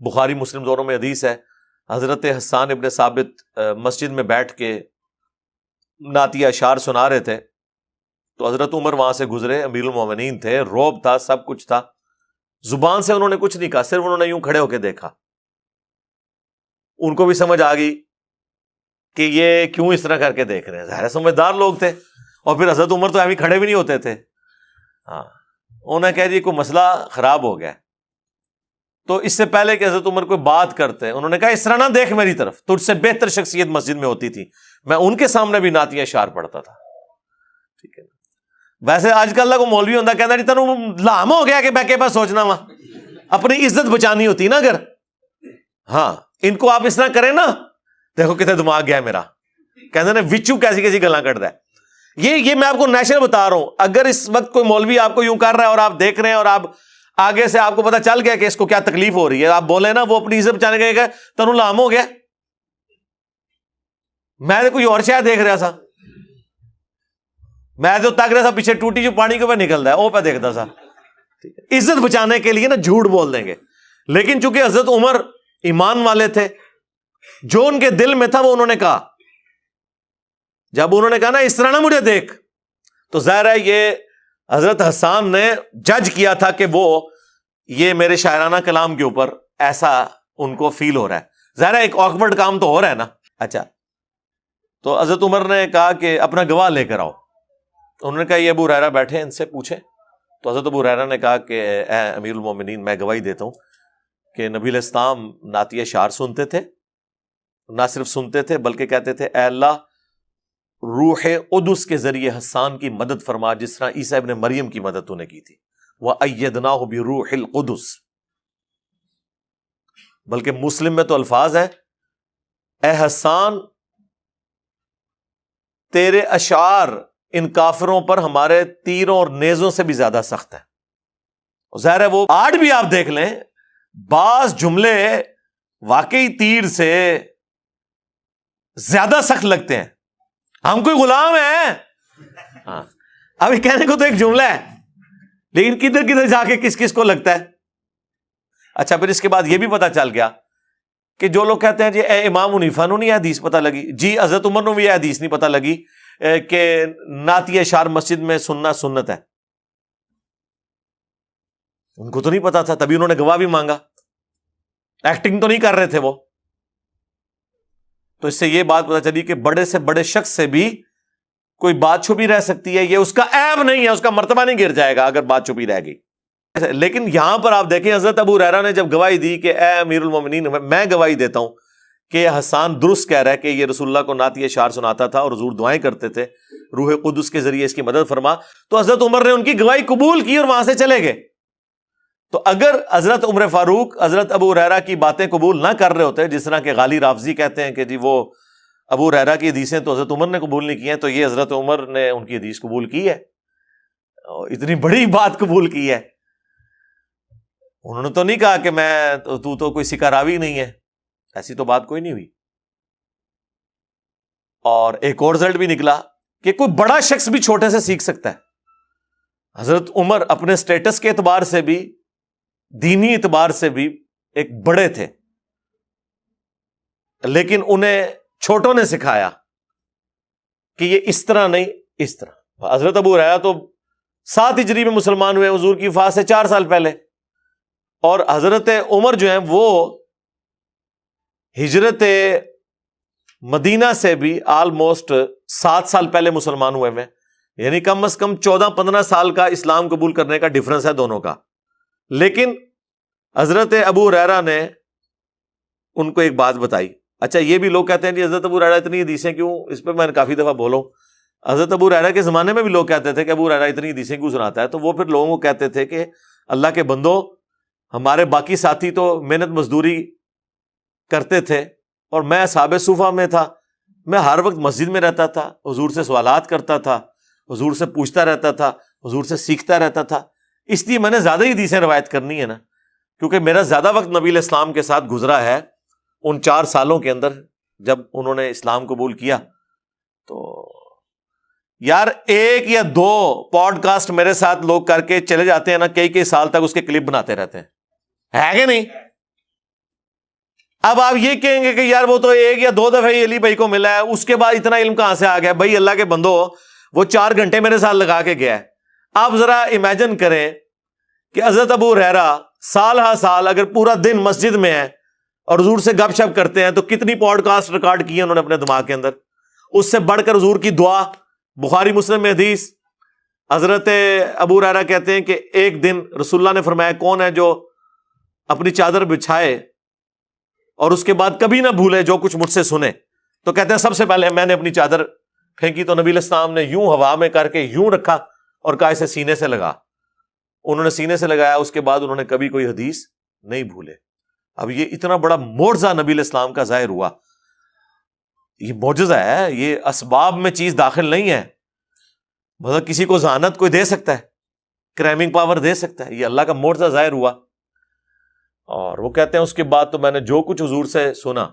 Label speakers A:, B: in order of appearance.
A: بخاری مسلم دونوں میں حدیث ہے، حضرت حسان ابن ثابت مسجد میں بیٹھ کے نعتیہ اشعار سنا رہے تھے، تو حضرت عمر وہاں سے گزرے، امیر المومنین تھے، روب تھا، سب کچھ تھا، زبان سے انہوں نے کچھ نہیں کہا، صرف انہوں نے یوں کھڑے ہو کے دیکھا۔ ان کو بھی سمجھ آ گئی کہ یہ کیوں اس طرح کر کے دیکھ رہے ہیں، ظاہر سمجھدار لوگ تھے، اور پھر حضرت عمر تو ابھی کھڑے بھی نہیں ہوتے تھے۔ ہاں، انہوں نے کہہ دی کوئی مسئلہ خراب ہو گیا۔ تو اس سے پہلے کہ حضرت عمر کوئی بات کرتے، انہوں نے کہا اس طرح نہ دیکھ میری طرف، تجھ سے بہتر شخصیت مسجد میں ہوتی تھی، میں ان کے سامنے بھی نعتیہ اشعار پڑھتا تھا۔ ٹھیک ہے، ویسے آج کل کو مولوی ہوتا کہتا نہیں تینوں لام ہو گیا کہ میں کے پاس سوچنا وا، اپنی عزت بچانی ہوتی نا۔ اگر ہاں ان کو آپ اس طرح کریں نا، دیکھو کتنے دماغ گیا میرا، کہتے ہیں وچو کیسی کیسی گلاں کرتا ہے۔ یہ میں آپ کو نیچرل بتا رہا ہوں۔ اگر اس وقت کوئی مولوی آپ کو یوں کر رہا ہے اور آپ دیکھ رہے ہیں اور آپ آگے سے آپ کو پتا چل گیا کہ اس کو کیا تکلیف ہو رہی ہے، آپ بولے نا وہ اپنی عزت بچانے گئے کہ تنو لام ہو گیا، میں کوئی اور شاید دیکھ رہا تھا، میں تو تک رہا تھا پیچھے ٹوٹی جو پانی کے اوپر نکلتا ہے وہ پہ دیکھتا تھا۔ عزت بچانے کے لیے نا جھوٹ بول دیں گے، لیکن چونکہ حضرت عمر ایمان والے تھے، جو ان کے دل میں تھا وہ انہوں نے کہا۔ جب انہوں نے کہا نا اس طرح نہ مجھے دیکھ، تو ظاہر ہے یہ حضرت حسان نے جج کیا تھا کہ وہ یہ میرے شاعرانہ کلام کے اوپر ایسا ان کو فیل ہو رہا ہے، ظاہر ہے ایک آکورڈ کام تو ہو رہا ہے نا۔ اچھا، تو حضرت عمر نے کہا کہ اپنا گواہ لے کر آؤ۔ انہوں نے کہا یہ ابو ہریرہ بیٹھے، ان سے پوچھیں۔ تو حضرت ابو ہریرہ نے کہا کہ اے امیر المومنین، میں گواہی دیتا ہوں کہ نبی علیہ السلام نعتیہ اشعار سنتے تھے، نہ صرف سنتے تھے بلکہ کہتے تھے اے اللہ روح قدس کے ذریعے حسان کی مدد فرما، جس طرح عیسیٰ ابن مریم کی مدد تو نے کی تھی، وَأَيَّدْنَاهُ بِرُوحِ الْقُدُسِ۔ بلکہ مسلم میں تو الفاظ ہیں اے حسان تیرے اشعار ان کافروں پر ہمارے تیروں اور نیزوں سے بھی زیادہ سخت ہیں۔ ظاہر ہے وہ آج بھی آپ دیکھ لیں بعض جملے واقعی تیر سے زیادہ سخت لگتے ہیں۔ ہم کوئی غلام ہیں، ہاں ابھی کہنے کو تو ایک جملہ ہے، لیکن کدھر کدھر جا کے کس کس کو لگتا ہے۔ اچھا، پھر اس کے بعد یہ بھی پتا چل گیا کہ جو لوگ کہتے ہیں جی اے امام حنیفہ نو نہیں حدیث پتہ لگی، جی حضرت عمر نو بھی یہ حدیث نہیں پتہ لگی کہ نعتیہ اشعار مسجد میں سننا سنت ہے، ان کو تو نہیں پتا تھا، تبھی انہوں نے گواہ بھی مانگا، ایکٹنگ تو نہیں کر رہے تھے وہ۔ تو اس سے یہ بات پتہ چلی کہ بڑے سے بڑے شخص سے بھی کوئی بات چھپی رہ سکتی ہے، یہ اس کا عیب نہیں ہے، اس کا مرتبہ نہیں گر جائے گا اگر بات چھپی رہ گئی۔ لیکن یہاں پر آپ دیکھیں حضرت ابو ہریرہ نے جب گواہی دی کہ اے امیر المومنین، میں گواہی دیتا ہوں کہ حسان درست کہہ رہا ہے کہ یہ رسول اللہ کو نعتیہ اشعار سناتا تھا اور حضور دعائیں کرتے تھے، روح قدس کے ذریعے اس کی مدد فرما، تو حضرت عمر نے ان کی گواہی قبول کی اور وہاں سے چلے گئے۔ تو اگر حضرت عمر فاروق حضرت ابو ہریرہ کی باتیں قبول نہ کر رہے ہوتے، جس طرح کہ غالی رافضی کہتے ہیں کہ جی وہ ابو ہریرہ کی حدیثیں تو حضرت عمر نے قبول نہیں کی ہیں، تو یہ حضرت عمر نے ان کی حدیث قبول کی ہے، اتنی بڑی بات قبول کی ہے۔ انہوں نے تو نہیں کہا کہ میں تو کوئی سکہ راوی نہیں ہے، ایسی تو بات کوئی نہیں ہوئی۔ اور ایک اور رزلٹ بھی نکلا کہ کوئی بڑا شخص بھی چھوٹے سے سیکھ سکتا ہے۔ حضرت عمر اپنے سٹیٹس کے اعتبار سے بھی، دینی اعتبار سے بھی ایک بڑے تھے، لیکن انہیں چھوٹوں نے سکھایا کہ یہ اس طرح نہیں، اس طرح۔ حضرت ابو ہریرہ تو 7 ہجری میں مسلمان ہوئے، حضور کی وفات سے 4 سال پہلے، اور حضرت عمر جو ہیں وہ ہجرت مدینہ سے بھی آلموسٹ 7 سال پہلے مسلمان ہوئے ہیں، یعنی کم از کم 14-15 سال کا اسلام قبول کرنے کا ڈفرنس ہے دونوں کا۔ لیکن حضرت ابو ہریرہ نے ان کو ایک بات بتائی۔ اچھا، یہ بھی لوگ کہتے ہیں کہ حضرت ابو ہریرہ اتنی حدیثیں کیوں، اس پہ میں نے کافی دفعہ بولوں، حضرت ابو ہریرہ کے زمانے میں بھی لوگ کہتے تھے کہ ابو ہریرہ اتنی حدیثیں کیوں سناتا ہے، تو وہ پھر لوگوں کو کہتے تھے کہ اللہ کے بندو، ہمارے باقی ساتھی تو محنت مزدوری کرتے تھے اور میں اصحاب صفہ میں تھا، میں ہر وقت مسجد میں رہتا تھا، حضور سے سوالات کرتا تھا، حضور سے پوچھتا رہتا تھا، حضور سے سیکھتا رہتا تھا، اس لیے میں نے زیادہ ہی حدیثیں روایت کرنی ہے نا، کیونکہ میرا زیادہ وقت نبی علیہ السلام کے ساتھ گزرا ہے ان 4 سالوں کے اندر جب انہوں نے اسلام قبول کیا۔ تو یار 1 یا 2 پوڈ کاسٹ میرے ساتھ لوگ کر کے چلے جاتے ہیں نا، کئی سال تک اس کے کلپ بناتے رہتے ہیں، ہے کہ نہیں؟ اب آپ یہ کہیں گے کہ یار وہ تو 1 یا 2 دفعہ علی بھائی کو ملا ہے، اس کے بعد اتنا علم کہاں سے آ گیا؟ بھائی اللہ کے بندو، وہ 4 گھنٹے میرے ساتھ لگا کے گیا ہے۔ آپ ذرا امیجن کریں کہ حضرت ابو ہریرہ سال ہا سال اگر پورا دن مسجد میں ہے اور حضور سے گپ شپ کرتے ہیں تو کتنی پوڈ کاسٹ ریکارڈ کی انہوں نے اپنے دماغ کے اندر۔ اس سے بڑھ کر حضور کی دعا، بخاری مسلم میں حدیث، حضرت ابو ہریرہ کہتے ہیں کہ ایک دن رسول اللہ نے فرمایا کون ہے جو اپنی چادر بچھائے اور اس کے بعد کبھی نہ بھولے جو کچھ مجھ سے سنے؟ تو کہتے ہیں سب سے پہلے میں نے اپنی چادر پھینکی تو نبی علیہ السلام نے یوں ہوا میں کر کے یوں رکھا اور کہا اسے سینے سے لگا۔ انہوں نے سینے سے لگایا، اس کے بعد انہوں نے کبھی کوئی حدیث نہیں بھولے۔ اب یہ اتنا بڑا معجزہ نبی علیہ السلام کا ظاہر ہوا، یہ معجزہ ہے، یہ اسباب میں چیز داخل نہیں ہے۔ مطلب کسی کو ذہانت کوئی دے سکتا ہے، کریمنگ پاور دے سکتا ہے، یہ اللہ کا معجزہ ظاہر ہوا۔ اور وہ کہتے ہیں اس کے بعد تو میں نے جو کچھ حضور سے سنا